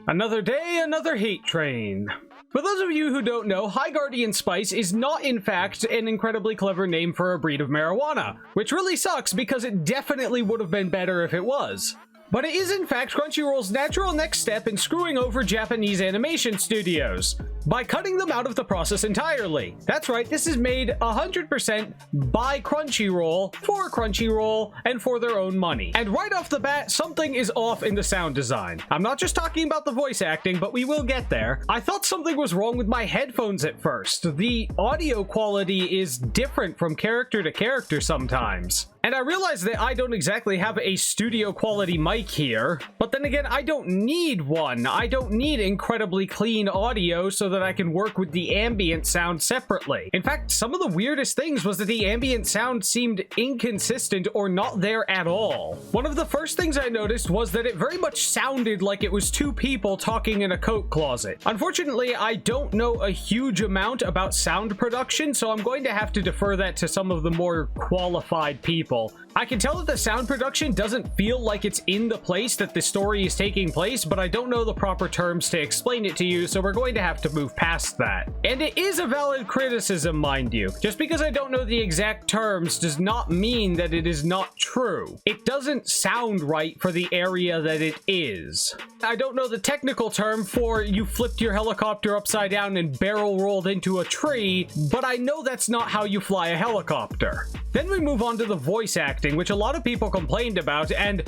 Another day, another hate train. For those of you who don't know, High Gaudian Spice is not in fact an incredibly clever name for a breed of marijuana, which really sucks because it definitely would have been better if it was. But it is in fact Crunchyroll's natural next step in screwing over Japanese animation studios by cutting them out of the process entirely. That's right, this is made 100% by Crunchyroll, for Crunchyroll, and for their own money. And right off the bat, something is off in the sound design. I'm not just talking about the voice acting, but we will get there. I thought something was wrong with my headphones at first. The audio quality is different from character to character sometimes. And I realize that I don't exactly have a studio quality mic here, but then again, I don't need one. I don't need incredibly clean audio so that I can work with the ambient sound separately. In fact, some of the weirdest things was that the ambient sound seemed inconsistent or not there at all. One of the first things I noticed was that it very much sounded like it was two people talking in a coat closet. Unfortunately, I don't know a huge amount about sound production, so I'm going to have to defer that to some of the more qualified people. I can tell that the sound production doesn't feel like it's in the place that the story is taking place, but I don't know the proper terms to explain it to you, so we're going to have to move past that. And it is a valid criticism, mind you. Just because I don't know the exact terms does not mean that it is not true. It doesn't sound right for the area that it is. I don't know the technical term for you flipped your helicopter upside down and barrel rolled into a tree, but I know that's not how you fly a helicopter. Then we move on to the voice acting, which a lot of people complained about, and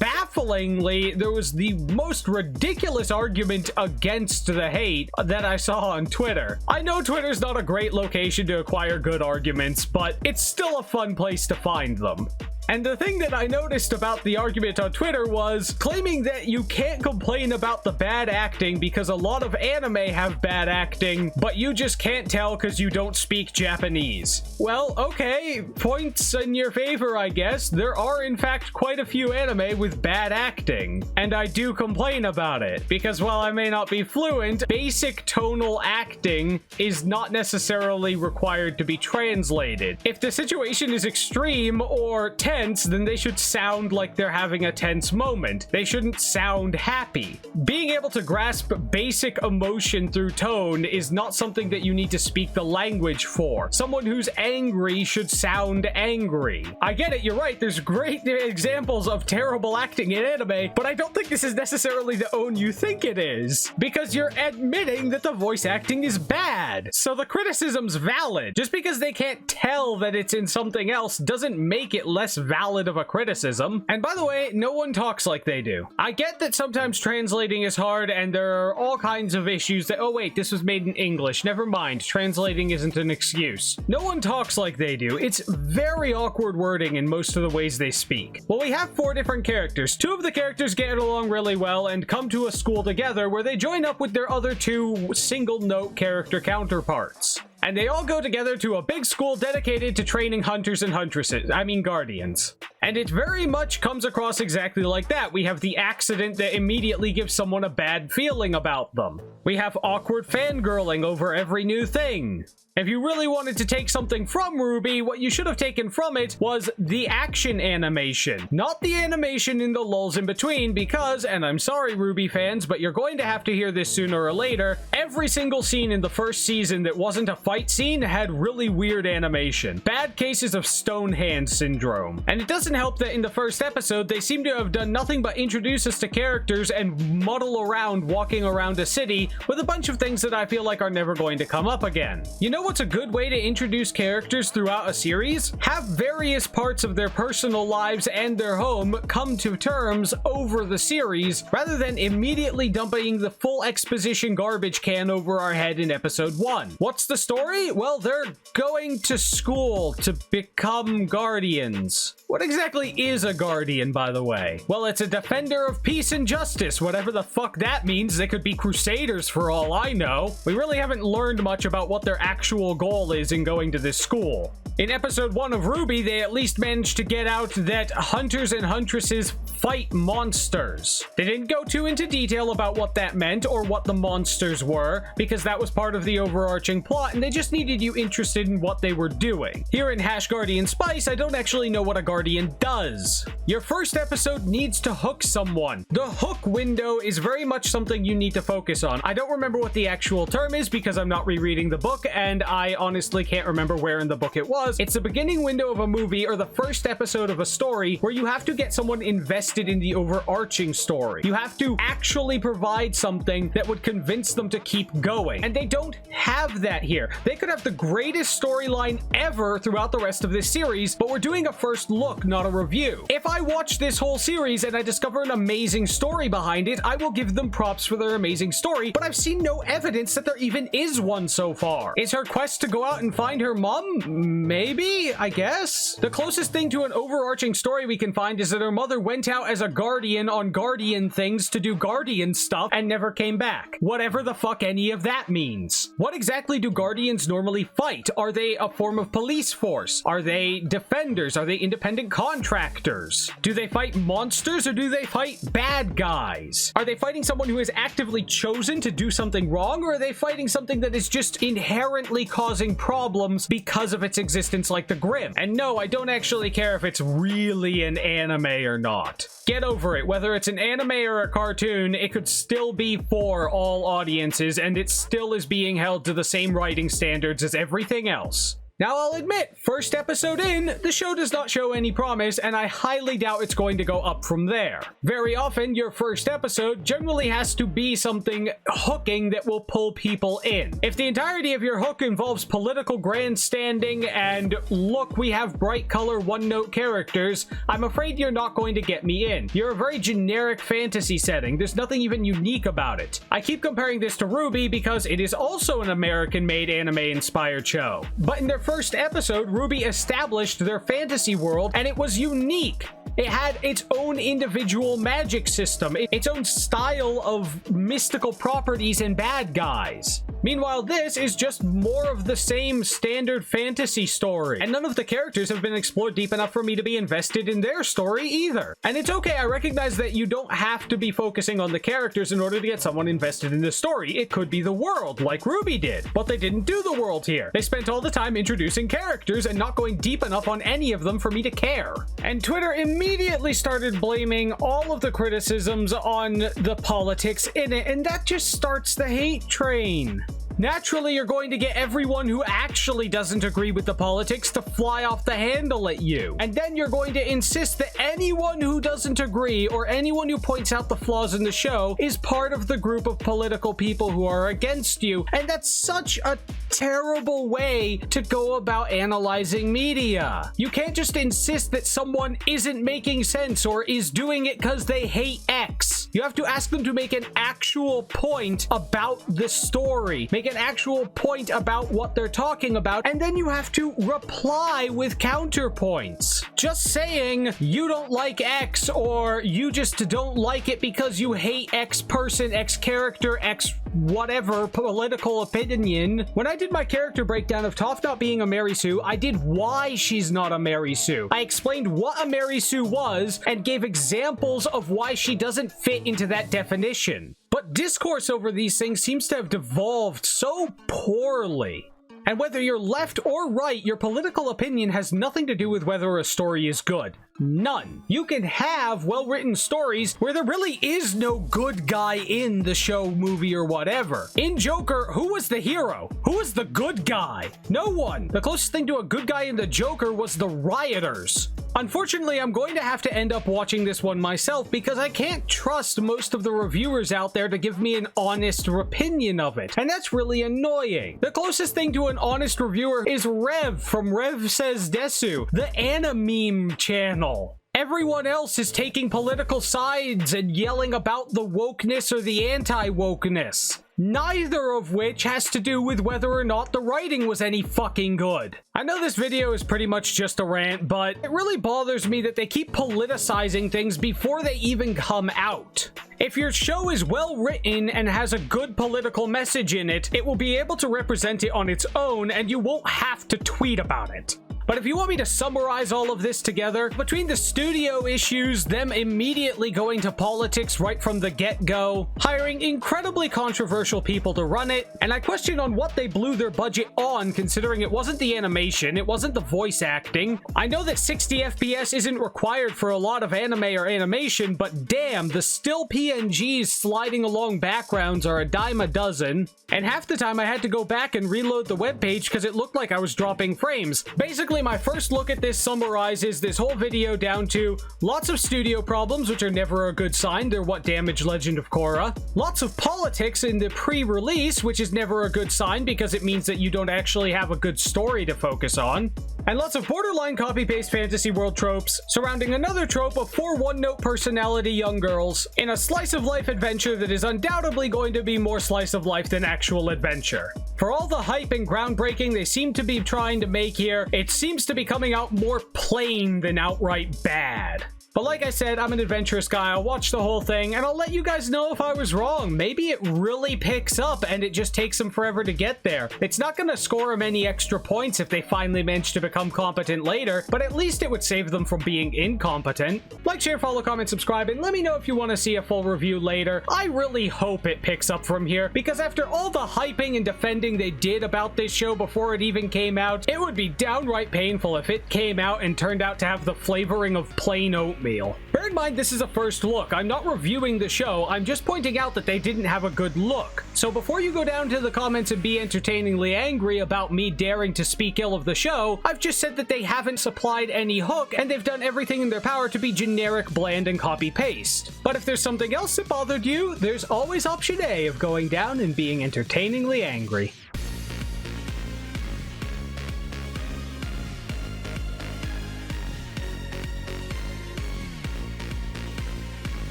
bafflingly, there was the most ridiculous argument against the hate that I saw on Twitter. I know Twitter's not a great location to acquire good arguments, but it's still a fun place to find them. And the thing that I noticed about the argument on Twitter was claiming that you can't complain about the bad acting because a lot of anime have bad acting, but you just can't tell because you don't speak Japanese. Well, okay, points in your favor, I guess. There are, in fact, quite a few anime with bad acting, and I do complain about it, because while I may not be fluent, basic tonal acting is not necessarily required to be translated. If the situation is extreme or tense, then they should sound like they're having a tense moment. They shouldn't sound happy. Being able to grasp basic emotion through tone is not something that you need to speak the language for. Someone who's angry should sound angry. I get it, you're right, there's great examples of terrible acting in anime, but I don't think this is necessarily the own you think it is, because you're admitting that the voice acting is bad. So the criticism's valid. Just because they can't tell that it's in something else doesn't make it less valid of a criticism. And by the way, no one talks like they do. I get that sometimes translating is hard and there are all kinds of issues that, oh wait, this was made in English. Never mind, translating isn't an excuse. No one talks like they do. It's very awkward wording in most of the ways they speak. Well, we have 4 different characters. 2 of the characters get along really well and come to a school together where they join up with their other 2 single-note character counterparts. And they all go together to a big school dedicated to training hunters and huntresses, guardians. And it very much comes across exactly like that. We have the accident that immediately gives someone a bad feeling about them. We have awkward fangirling over every new thing. If you really wanted to take something from RWBY, what you should have taken from it was the action animation, not the animation in the lulls in between, because, and I'm sorry RWBY fans, but you're going to have to hear this sooner or later, every single scene in the first season that wasn't a fight scene had really weird animation. Bad cases of stone hand syndrome. And it doesn't help that in the first episode, they seem to have done nothing but introduce us to characters and muddle around walking around a city with a bunch of things that I feel like are never going to come up again. You know what's a good way to introduce characters throughout a series? Have various parts of their personal lives and their home come to terms over the series, rather than immediately dumping the full exposition garbage can over our head in episode 1. What's the story? Well, they're going to school to become guardians. What exactly is a guardian, by the way? Well, it's a defender of peace and justice, whatever the fuck that means. They could be crusaders for all I know. We really haven't learned much about what their actual goal is in going to this school. In episode 1 of RWBY, they at least managed to get out that hunters and huntresses fight monsters. They didn't go too into detail about what that meant or what the monsters were, because that was part of the overarching plot, and they just needed you interested in what they were doing. Here in High Gaudian Spice, I don't actually know what a guardian does. Your first episode needs to hook someone. The hook window is very much something you need to focus on. I don't remember what the actual term is because I'm not rereading the book, and I honestly can't remember where in the book it was. It's the beginning window of a movie or the first episode of a story where you have to get someone invested in the overarching story. You have to actually provide something that would convince them to keep going, and they don't have that here. They could have the greatest storyline ever throughout the rest of this series, but we're doing a first look, not a review. If I watch this whole series and I discover an amazing story behind it, I will give them props for their amazing story, but I've seen no evidence that there even is one so far. Is her quest to go out and find her mom? Maybe, I guess? The closest thing to an overarching story we can find is that her mother went out as a guardian on guardian things to do guardian stuff and never came back. Whatever the fuck any of that means. What exactly do guardians normally fight? Are they a form of police force? Are they defenders? Are they independent contractors? Do they fight monsters or do they fight bad guys? Are they fighting someone who is actively chosen to do something wrong, or are they fighting something that is just inherently causing problems because of its existence, like the Grimm? And no, I don't actually care if it's really an anime or not. Get over it. Whether it's an anime or a cartoon, it could still be for all audiences, and it still is being held to the same writing standards as everything else. Now, I'll admit, first episode in, the show does not show any promise, and I highly doubt it's going to go up from there. Very often, your first episode generally has to be something hooking that will pull people in. If the entirety of your hook involves political grandstanding and, look, we have bright color one-note characters, I'm afraid you're not going to get me in. You're a very generic fantasy setting. There's nothing even unique about it. I keep comparing this to RWBY because it is also an American-made anime-inspired show. But in their first episode, RWBY established their fantasy world, and it was unique. It had its own individual magic system, its own style of mystical properties and bad guys. Meanwhile, this is just more of the same standard fantasy story, and none of the characters have been explored deep enough for me to be invested in their story either. And it's okay, I recognize that you don't have to be focusing on the characters in order to get someone invested in the story. It could be the world, like RWBY did, but they didn't do the world here. They spent all the time introducing characters and not going deep enough on any of them for me to care. And Twitter immediately started blaming all of the criticisms on the politics in it, and that just starts the hate train. Naturally, you're going to get everyone who actually doesn't agree with the politics to fly off the handle at you. And then you're going to insist that anyone who doesn't agree or anyone who points out the flaws in the show is part of the group of political people who are against you. And that's such a terrible way to go about analyzing media. You can't just insist that someone isn't making sense or is doing it because they hate X. You have to ask them to make an actual point about the story. Make an actual point about what they're talking about, and then you have to reply with counterpoints. Just saying you don't like X or you just don't like it because you hate X person, X character, X whatever political opinion. When I did my character breakdown of Toph not being a Mary Sue, I did why she's not a Mary Sue. I explained what a Mary Sue was and gave examples of why she doesn't fit into that definition. But discourse over these things seems to have devolved so poorly. And whether you're left or right, your political opinion has nothing to do with whether a story is good. None. You can have well-written stories where there really is no good guy in the show, movie, or whatever. In Joker, who was the hero? Who was the good guy? No one. The closest thing to a good guy in the Joker was the rioters. Unfortunately, I'm going to have to end up watching this one myself because I can't trust most of the reviewers out there to give me an honest opinion of it, and that's really annoying. The closest thing to an honest reviewer is Rev from Rev Says Desu, the anime channel. Everyone else is taking political sides and yelling about the wokeness or the anti-wokeness. Neither of which has to do with whether or not the writing was any fucking good. I know this video is pretty much just a rant, but it really bothers me that they keep politicizing things before they even come out. If your show is well written and has a good political message in it, it will be able to represent it on its own and you won't have to tweet about it. But if you want me to summarize all of this together, between the studio issues, them immediately going to politics right from the get-go, hiring incredibly controversial people to run it, and I question on what they blew their budget on, considering it wasn't the animation, it wasn't the voice acting. I know that 60 FPS isn't required for a lot of anime or animation, but damn, the still PNGs sliding along backgrounds are a dime a dozen, and half the time I had to go back and reload the webpage because it looked like I was dropping frames. Basically, my first look at this summarizes this whole video down to lots of studio problems, which are never a good sign. They're what damaged Legend of Korra. Lots of politics in the pre-release, which is never a good sign because it means that you don't actually have a good story to focus on. And lots of borderline copy-paste fantasy world tropes surrounding another trope of 4 one-note personality young girls in a slice-of-life adventure that is undoubtedly going to be more slice-of-life than actual adventure. For all the hype and groundbreaking they seem to be trying to make here, it seems to be coming out more plain than outright bad. But like I said, I'm an adventurous guy. I'll watch the whole thing, and I'll let you guys know if I was wrong. Maybe it really picks up, and it just takes them forever to get there. It's not going to score them any extra points if they finally manage to become competent later, but at least it would save them from being incompetent. Like, share, follow, comment, subscribe, and let me know if you want to see a full review later. I really hope it picks up from here, because after all the hyping and defending they did about this show before it even came out, it would be downright painful if it came out and turned out to have the flavoring of plain oatmeal. Bear in mind, this is a first look. I'm not reviewing the show, I'm just pointing out that they didn't have a good look. So before you go down to the comments and be entertainingly angry about me daring to speak ill of the show, I've just said that they haven't supplied any hook, and they've done everything in their power to be generic, bland, and copy-paste. But if there's something else that bothered you, there's always option A of going down and being entertainingly angry.